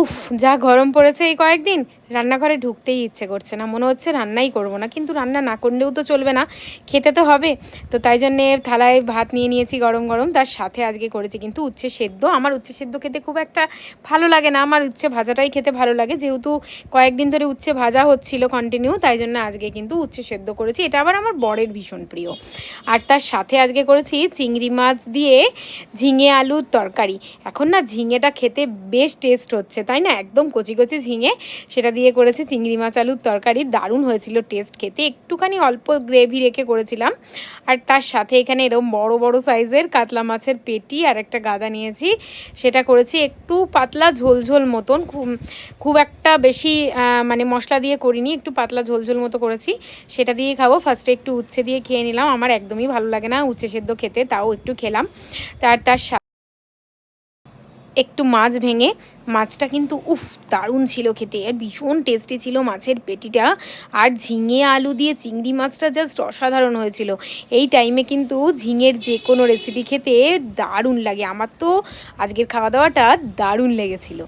উফ, যা গরম পড়েছে এই কয়েকদিন, রান্নাঘরে ঢুকতেই ইচ্ছে করছে না, মনে হচ্ছে রান্নাই করব না। কিন্তু রান্না না করলেও তো চলবে না, খেতে তো হবে। তো তাই জন্যে থালায় ভাত নিয়ে নিয়েছি গরম গরম, তার সাথে আজকে করেছি কিন্তু উচ্ছে সেদ্ধ। আমার উচ্ছে সেদ্ধ খেতে খুব একটা ভালো লাগে না, আমার উচ্ছে ভাজাটাই খেতে ভালো লাগে। যেহেতু কয়েকদিন ধরে উচ্ছে ভাজা হচ্ছিল কন্টিনিউ, তাই জন্য আজকে কিন্তু উচ্ছে সেদ্ধ করেছি। এটা আবার আমার বরের ভীষণ প্রিয়। আর তার সাথে আজকে করেছি চিংড়ি মাছ দিয়ে ঝিঙে আলুর তরকারি। এখন না ঝিঙেটা খেতে বেশ টেস্ট হচ্ছে, তাই না? একদম কচি কচি ঝিঙে, সেটা দিয়ে করেছি চিংড়ি মাছ আলুর তরকারি। দারুণ হয়েছিল টেস্ট খেতে, একটুখানি অল্প গ্রেভি রেখে করেছিলাম। আর তার সাথে এখানে এরকম বড় বড় সাইজের কাতলা মাছের পেটি আর একটা গাদা নিয়েছি, সেটা করেছি একটু পাতলা ঝোলঝোল মতন, খুব খুব একটা বেশি মানে মশলা দিয়ে করিনি, একটু পাতলা ঝোলঝোল মতো করেছি। সেটা দিয়ে খাবো। ফার্স্টে একটু উচ্ছে দিয়ে খেয়ে নিলাম, আমার একদমই ভালো লাগে না উচ্ছে সেদ্ধ খেতে, তাও একটু খেলাম। তার একটু মাছ ভেঙে, মাছটা কিন্তু উফ দারুণ ছিল খেতে, আর ভীষণ টেস্টি ছিল মাছের পেটিটা। আর ঝিঙে আলু দিয়ে চিংড়ি মাছটা জাস্ট অসাধারণ হয়েছিল। এই টাইমে কিন্তু ঝিঙের যে কোনো রেসিপি খেতে দারুণ লাগে, আমার তো আজকের খাওয়া দাওয়াটা দারুণ লেগেছিল।